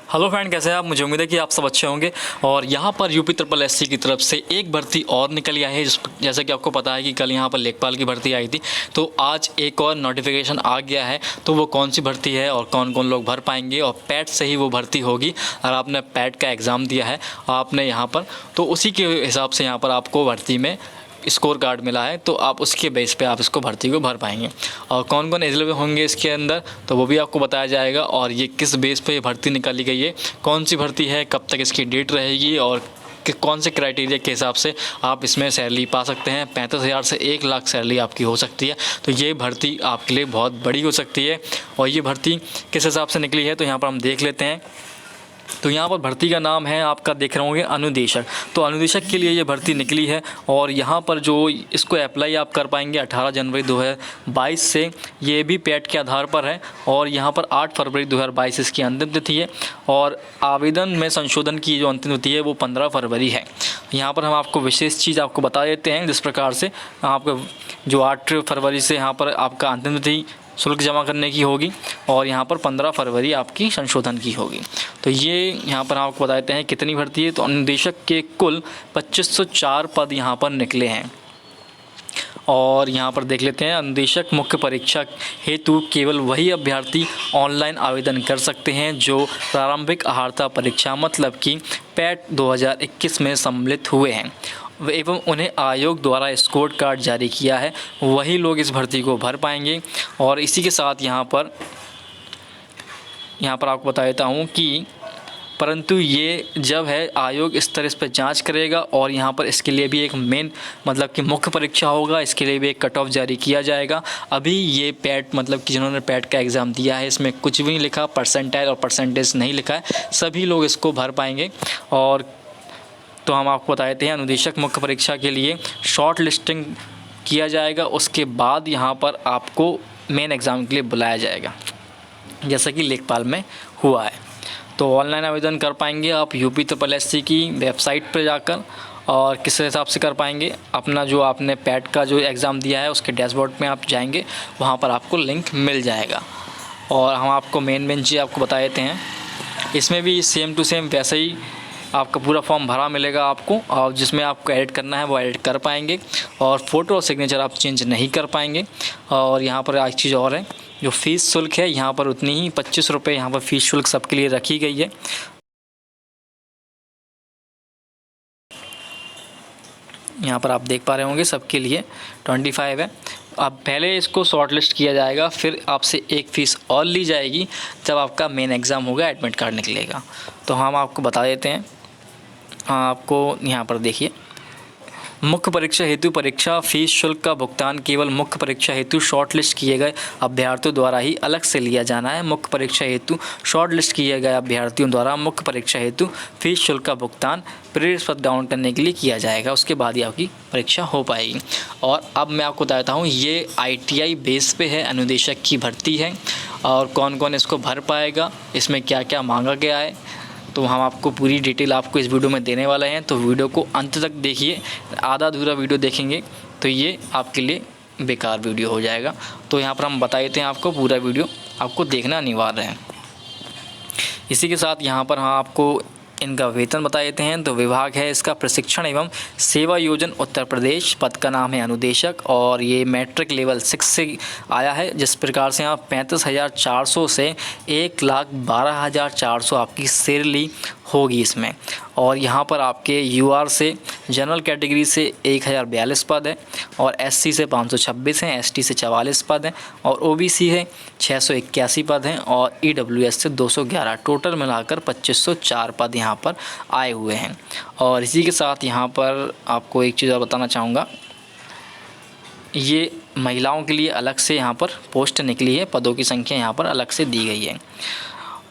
Hello friend, कैसे हैं आप। मुझे उम्मीद है कि आप सब अच्छे होंगे। और यहाँ पर यूपी ट्रिपल एससी की तरफ से एक भर्ती और निकल आई है। जैसा कि आपको पता है कि कल यहाँ पर लेखपाल की भर्ती आई थी, तो आज एक और नोटिफिकेशन आ गया है। तो वो कौन सी भर्ती है और कौन कौन लोग भर पाएंगे, और पैट से ही वो भर्ती होगी। और आपने पैट का एग्ज़ाम दिया है आपने यहाँ पर, तो उसी के हिसाब से यहाँ पर आपको भर्ती में स्कोर कार्ड मिला है, तो आप उसके बेस पे आप इसको भर्ती को भर पाएंगे। और कौन कौन एलिजिबल होंगे इसके अंदर, तो वो भी आपको बताया जाएगा। और ये किस बेस पे ये भर्ती निकाली गई है, कौन सी भर्ती है, कब तक इसकी डेट रहेगी, और कि कौन से क्राइटेरिया के हिसाब से आप इसमें सैलरी पा सकते हैं। 35,000 से 1 लाख सैलरी आपकी हो सकती है। तो ये भर्ती आपके लिए बहुत बड़ी हो सकती है। और ये भर्ती किस हिसाब से निकली है, तो यहाँ पर हम देख लेते हैं। तो यहाँ पर भर्ती का नाम है, आपका देख रहे होंगे, अनुदेशक। तो अनुदेशक के लिए ये भर्ती निकली है। और यहाँ पर जो इसको अप्लाई आप कर पाएंगे 18 जनवरी 2022 से, ये भी पैट के आधार पर है। और यहाँ पर 8 फरवरी 2022 इसकी अंतिम तिथि है। और आवेदन में संशोधन की जो अंतिम तिथि है वो 15 फरवरी है। यहाँ पर हम आपको विशेष चीज़ आपको बता देते हैं, जिस प्रकार से आपका जो 8 फरवरी से यहाँ पर आपका अंतिम तिथि शुल्क जमा करने की होगी, और यहाँ पर 15 फरवरी आपकी संशोधन की होगी। तो ये यहाँ पर आपको बता देते हैं कितनी भर्ती है। तो अनुदेशक के कुल 2504 पद यहाँ पर निकले हैं। और यहाँ पर देख लेते हैं, अनुदेशक मुख्य परीक्षा हेतु केवल वही अभ्यर्थी ऑनलाइन आवेदन कर सकते हैं जो प्रारंभिक अर्हता परीक्षा मतलब कि पैट 2021 में सम्मिलित हुए हैं एवं उन्हें आयोग द्वारा स्कोर कार्ड जारी किया है, वही लोग इस भर्ती को भर पाएंगे। और इसी के साथ यहाँ पर आपको बता देता हूँ कि परंतु ये जब है आयोग इस तरह इस पर जांच करेगा, और यहाँ पर इसके लिए भी एक मेन मतलब कि मुख्य परीक्षा होगा, इसके लिए भी एक कट ऑफ जारी किया जाएगा। अभी ये पैट मतलब कि जिन्होंने पैट का एग्ज़ाम दिया है, इसमें कुछ भी नहीं लिखा, परसेंटाइल और परसेंटेज नहीं लिखा है, सभी लोग इसको भर पाएंगे। और तो हम आपको बता देते हैं, अनुदेशक मुख्य परीक्षा के लिए शॉर्ट लिस्टिंग किया जाएगा, उसके बाद यहाँ पर आपको मेन एग्ज़ाम के लिए बुलाया जाएगा, जैसा कि लेखपाल में हुआ है। तो ऑनलाइन आवेदन कर पाएंगे आप यूपी ट्रिपल एससी की वेबसाइट पर जाकर। और किस हिसाब से कर पाएंगे, अपना जो आपने पैट का जो एग्ज़ाम दिया है उसके डैशबोर्ड में आप जाएंगे, वहाँ पर आपको लिंक मिल जाएगा। और हम आपको मेन चीज़ आपको बता देते हैं, इसमें भी सेम टू सेम वैसे ही आपका पूरा फॉर्म भरा मिलेगा आपको, और जिसमें आपको एडिट करना है वो एडिट कर पाएंगे। और फ़ोटो और सिग्नेचर आप चेंज नहीं कर पाएंगे। और यहाँ पर एक चीज़ और है, जो फ़ीस शुल्क है यहाँ पर उतनी ही 25 रुपये यहाँ पर फ़ीस शुल्क सबके लिए रखी गई है। यहाँ पर आप देख पा रहे होंगे सबके लिए 25 है। अब पहले इसको शॉर्ट लिस्ट किया जाएगा, फिर आपसे एक फ़ीस और ली जाएगी जब आपका मेन एग्ज़ाम होगा, एडमिट कार्ड निकलेगा। तो हम आपको बता देते हैं, आपको यहाँ पर देखिए, मुख्य परीक्षा हेतु परीक्षा फीस शुल्क का भुगतान केवल मुख्य परीक्षा हेतु शॉर्ट लिस्ट किए गए अभ्यर्थियों द्वारा ही अलग से लिया जाना है। मुख्य परीक्षा हेतु शॉर्ट लिस्ट किए गए अभ्यर्थियों द्वारा मुख्य परीक्षा हेतु फीस शुल्क का भुगतान प्रेरित पत्र डाउन करने के लिए किया जाएगा, उसके बाद ही आपकी परीक्षा हो पाएगी। और अब मैं आपको बताता हूँ, ये ITI बेस पे है, अनुदेशक की भर्ती है। और कौन कौन इसको भर पाएगा, इसमें क्या क्या मांगा गया है, तो हम आपको पूरी डिटेल आपको इस वीडियो में देने वाले हैं। तो वीडियो को अंत तक देखिए, आधा अधूरा वीडियो देखेंगे तो ये आपके लिए बेकार वीडियो हो जाएगा। तो यहाँ पर हम बता देते हैं आपको, पूरा वीडियो आपको देखना अनिवार्य है। इसी के साथ यहाँ पर हम आपको इनका वेतन बता देते हैं। तो विभाग है इसका प्रशिक्षण एवं सेवा योजन उत्तर प्रदेश, पद का नाम है अनुदेशक, और ये मैट्रिक लेवल 6 से आया है। जिस प्रकार से आप 35,400 से 1,12,400 आपकी सैलरी होगी इसमें। और यहाँ पर आपके UR से जनरल कैटेगरी से 1,042 पद है, और SC से 526 हैं, ST से 44 पद हैं, और OBC है 681 पद हैं, और EWS से 211, टोटल मिलाकर 2504 पद यहाँ पर आए हुए हैं। और इसी के साथ यहाँ पर आपको एक चीज़ और बताना चाहूँगा, ये महिलाओं के लिए अलग से यहाँ पर पोस्ट निकली है, पदों की संख्या यहाँ पर अलग से दी गई है।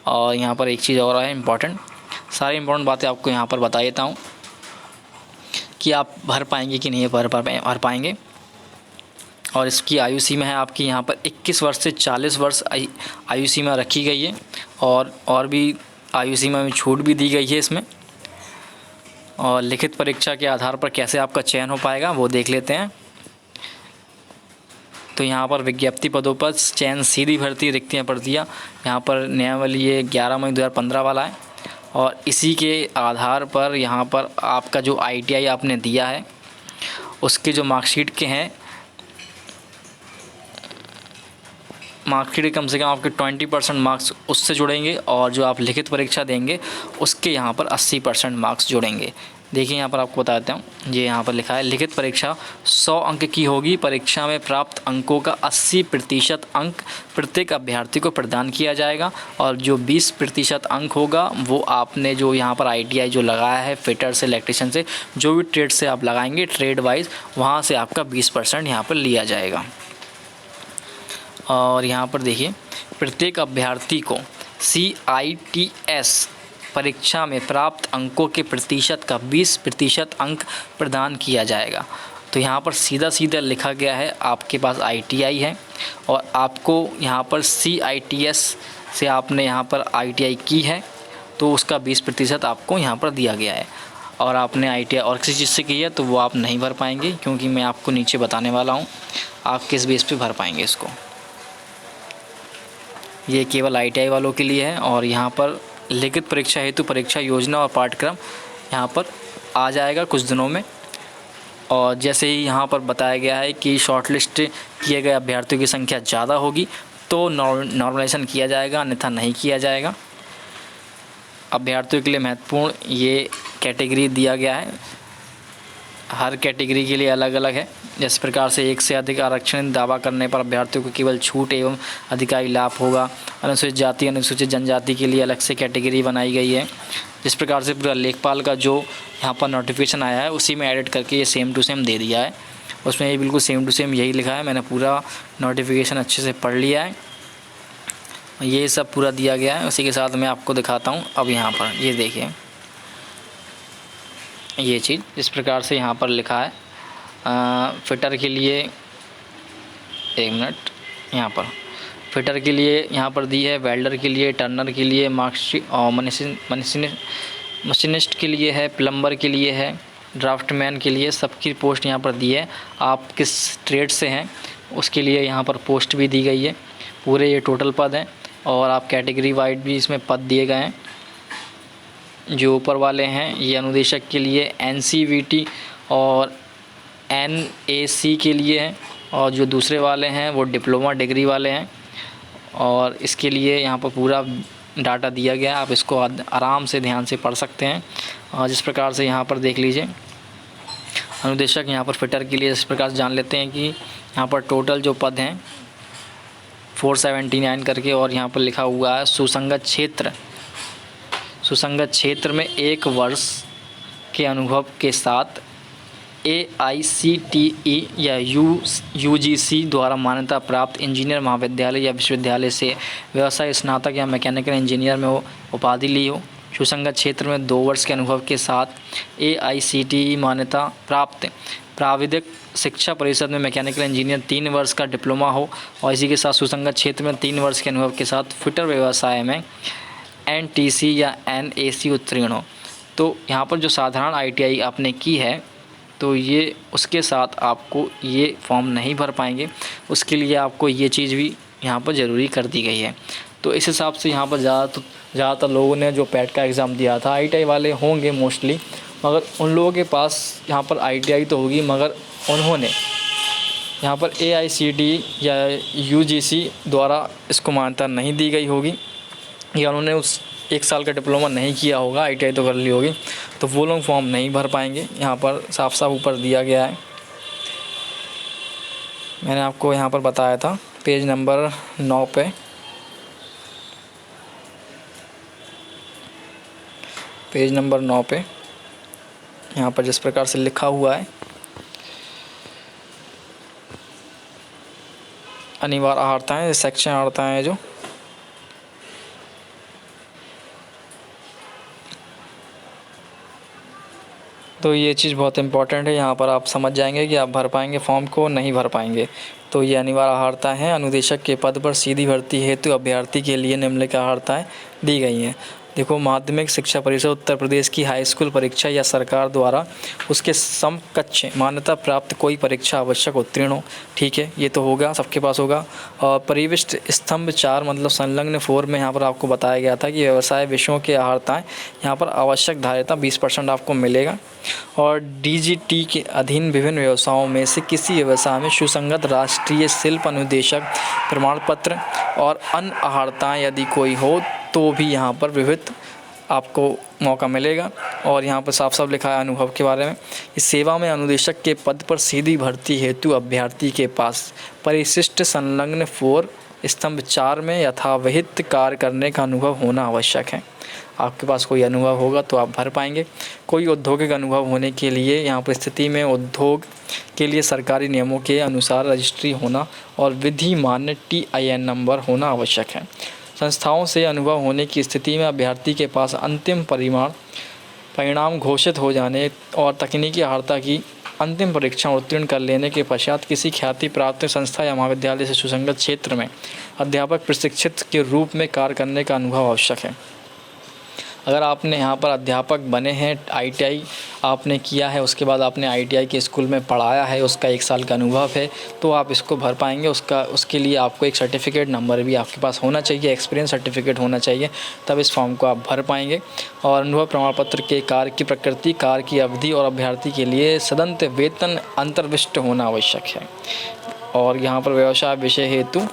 और यहाँ पर एक चीज़ और है इम्पॉर्टेंट, सारी इम्पोर्टेंट बातें आपको यहाँ पर बता देता हूँ कि आप भर पाएंगे कि नहीं भर पाएंगे। और इसकी आयु सीमा है आपकी यहाँ पर 21 वर्ष से 40 वर्ष आयु सीमा रखी गई है, और भी आयु सीमा में छूट भी दी गई है इसमें। और लिखित परीक्षा के आधार पर कैसे आपका चयन हो पाएगा वो देख लेते हैं। तो यहाँ पर विज्ञप्ति पदों पर चयन सीधी भर्ती, रिक्तियाँ पड़ती है। यहाँ पर नियमावली ये 11 मई 2015 वाला है। और इसी के आधार पर यहाँ पर आपका जो ITI आपने दिया है उसके जो मार्कशीट के हैं, मार्कशीट कम से कम आपके 20% मार्क्स उससे जुड़ेंगे और जो आप लिखित परीक्षा देंगे उसके यहाँ पर 80% मार्क्स जुड़ेंगे। देखिए यहाँ पर आपको बताता हूँ, ये यहाँ पर लिखा है लिखित परीक्षा 100 अंक की होगी। परीक्षा में प्राप्त अंकों का 80% अंक प्रत्येक अभ्यर्थी को प्रदान किया जाएगा और जो 20% अंक होगा वो आपने जो यहाँ पर ITI जो लगाया है फिटर से, इलेक्ट्रीशियन से, जो भी ट्रेड से आप लगाएंगे ट्रेड वाइज, वहाँ से आपका 20% यहाँ पर लिया जाएगा। और यहाँ पर देखिए प्रत्येक अभ्यर्थी को CITS परीक्षा में प्राप्त अंकों के प्रतिशत का 20% अंक प्रदान किया जाएगा। तो यहाँ पर सीधा सीधा लिखा गया है, आपके पास ITI है और आपको यहाँ पर CITS से आपने यहाँ पर ITI की है तो उसका 20% आपको यहाँ पर दिया गया है। और आपने ITI और किसी चीज़ से की है तो वो आप नहीं भर पाएंगे, क्योंकि मैं आपको नीचे बताने वाला हूँ आप किस बेस पे भर पाएंगे इसको। ये केवल ITI वालों के लिए है। और यहाँ पर लिखित परीक्षा हेतु परीक्षा योजना और पाठ्यक्रम यहाँ पर आ जाएगा कुछ दिनों में। और जैसे ही यहाँ पर बताया गया है कि शॉर्टलिस्ट किए गए अभ्यर्थियों की संख्या ज़्यादा होगी तो नॉर्मलाइजेशन किया जाएगा, अन्यथा नहीं किया जाएगा। अभ्यर्थियों के लिए महत्वपूर्ण ये कैटेगरी दिया गया है, हर कैटेगरी के लिए अलग अलग है। जिस प्रकार से एक से अधिक आरक्षण दावा करने पर अभ्यर्थियों को केवल छूट एवं अधिकारी लाभ होगा। अनुसूचित जाति, अनुसूचित जनजाति के लिए अलग से कैटेगरी बनाई गई है। जिस प्रकार से पूरा लेखपाल का जो यहाँ पर नोटिफिकेशन आया है उसी में एडिट करके ये सेम टू सेम दे दिया है। उसमें ये बिल्कुल सेम टू सेम यही लिखा है। मैंने पूरा नोटिफिकेशन अच्छे से पढ़ लिया है, ये सब पूरा दिया गया है। उसी के साथ मैं आपको दिखाता हूँ। अब यहाँ पर ये देखिए ये चीज़ इस प्रकार से यहाँ पर लिखा है फिटर के लिए, एक मिनट, यहाँ पर फिटर के लिए यहाँ पर दी है, वेल्डर के लिए, टर्नर के लिए, मार्कशीट और मशीनिस्ट के लिए है, प्लम्बर के लिए है, ड्राफ्टमैन के लिए, सबकी पोस्ट यहाँ पर दी है। आप किस ट्रेड से हैं उसके लिए यहाँ पर पोस्ट भी दी गई है। पूरे ये टोटल पद हैं और आप कैटेगरी वाइज भी इसमें पद दिए गए हैं। जो ऊपर वाले हैं ये अनुदेशक के लिए NCVT और NAC के लिए हैं, और जो दूसरे वाले हैं वो डिप्लोमा डिग्री वाले हैं। और इसके लिए यहाँ पर पूरा डाटा दिया गया है, आप इसको आराम से ध्यान से पढ़ सकते हैं। और जिस प्रकार से यहाँ पर देख लीजिए अनुदेशक यहाँ पर फिटर के लिए इस प्रकार से जान लेते हैं कि यहाँ पर टोटल जो पद हैं 479 करके, और यहाँ पर लिखा हुआ है सुसंगत क्षेत्र में 1 वर्ष के अनुभव के साथ AICTE या UGC द्वारा मान्यता प्राप्त इंजीनियर महाविद्यालय या विश्वविद्यालय से व्यवसाय स्नातक या मैकेनिकल इंजीनियर में उपाधि ली हो। सुसंगत क्षेत्र में 2 वर्ष के अनुभव के साथ AICTE मान्यता प्राप्त प्राविधिक शिक्षा परिषद में मैकेनिकल इंजीनियर 3 वर्ष का डिप्लोमा हो। और इसी के साथ सुसंगत क्षेत्र में 3 वर्ष के अनुभव के साथ फिटर व्यवसाय में NTC या NAC उत्तीर्ण हो। तो यहाँ पर जो साधारण ITI आपने की है तो ये उसके साथ आपको ये फॉर्म नहीं भर पाएंगे, उसके लिए आपको ये चीज़ भी यहाँ पर ज़रूरी कर दी गई है। तो इस हिसाब से यहाँ पर ज़्यादातर लोगों ने जो पैट का एग्ज़ाम दिया था ITI वाले होंगे मोस्टली, मगर उन लोगों के पास यहाँ पर ITI तो होगी मगर उन्होंने यहाँ पर AICTE या UGC द्वारा इसको मान्यता नहीं दी गई होगी, या उन्होंने उस 1 साल का डिप्लोमा नहीं किया होगा, ITI तो कर ली होगी, तो वो लोग फॉर्म नहीं भर पाएंगे। यहाँ पर साफ साफ ऊपर दिया गया है, मैंने आपको यहाँ पर बताया था पेज नंबर 9 पे। पेज नंबर 9 पे यहाँ पर जिस प्रकार से लिखा हुआ है अनिवार्य अर्हताएँ, सेक्शन अर्हताएँ हैं जो तो ये चीज़ बहुत इंपॉर्टेंट है। यहाँ पर आप समझ जाएंगे कि आप भर पाएंगे फॉर्म को नहीं भर पाएंगे। तो ये अनिवार्य अर्हताएँ हैं। अनुदेशक के पद पर सीधी भर्ती हेतु अभ्यर्थी के लिए निम्नलिखित अर्हताएँ दी गई हैं। देखो, माध्यमिक शिक्षा परिषद उत्तर प्रदेश की हाई स्कूल परीक्षा या सरकार द्वारा उसके समकक्ष मान्यता प्राप्त कोई परीक्षा आवश्यक उत्तीर्ण हो। ठीक है, ये तो होगा, सबके पास होगा। और परिविष्ट स्तंभ 4 मतलब संलग्न 4 में यहाँ पर आपको बताया गया था कि व्यवसाय विषयों के अहर्ताएँ यहाँ पर आवश्यक धारिता 20% आपको मिलेगा। और DGT के अधीन विभिन्न व्यवसायों में से किसी व्यवसाय में सुसंगत राष्ट्रीय शिल्प अनुदेशक प्रमाण पत्र और अन्य अहर्ताएँ यदि कोई हो तो भी यहाँ पर विविध आपको मौका मिलेगा। और यहाँ पर साफ साफ लिखा है अनुभव के बारे में। इस सेवा में अनुदेशक के पद पर सीधी भर्ती हेतु अभ्यर्थी के पास परिशिष्ट संलग्न 4 स्तंभ 4 में यथाविहित कार्य करने का अनुभव होना आवश्यक है। आपके पास कोई अनुभव होगा तो आप भर पाएंगे। कोई औद्योगिक अनुभव होने के लिए यहाँ पर स्थिति में उद्योग के लिए सरकारी नियमों के अनुसार रजिस्ट्री होना और विधि मान्य TIN नंबर होना आवश्यक है। संस्थाओं से अनुभव होने की स्थिति में अभ्यर्थी के पास अंतिम परिणाम घोषित हो जाने और तकनीकी अर्हता की अंतिम परीक्षा उत्तीर्ण कर लेने के पश्चात किसी ख्याति प्राप्त संस्था या महाविद्यालय से सुसंगत क्षेत्र में अध्यापक प्रशिक्षित के रूप में कार्य करने का अनुभव आवश्यक है। अगर आपने यहाँ पर अध्यापक बने हैं, ITI आपने किया है, उसके बाद आपने ITI के स्कूल में पढ़ाया है, उसका 1 साल का अनुभव है, तो आप इसको भर पाएंगे। उसके लिए आपको एक सर्टिफिकेट नंबर भी आपके पास होना चाहिए, एक्सपीरियंस सर्टिफिकेट होना चाहिए, तब इस फॉर्म को आप भर पाएंगे। और अनुभव प्रमाण पत्र के कार्य की प्रकृति, कार्य की अवधि और अभ्यर्थी के लिए सदंत वेतन अंतर्विष्ट होना आवश्यक है। और यहाँ पर व्यवसाय विषय हेतु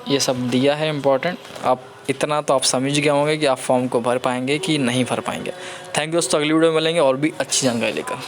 ये सब दिया है इम्पोर्टेंट। आप इतना तो आप समझ गए होंगे कि आप फॉर्म को भर पाएंगे कि नहीं भर पाएंगे। थैंक यू दोस्तों, अगली वीडियो में मिलेंगे और भी अच्छी जानकारी लेकर।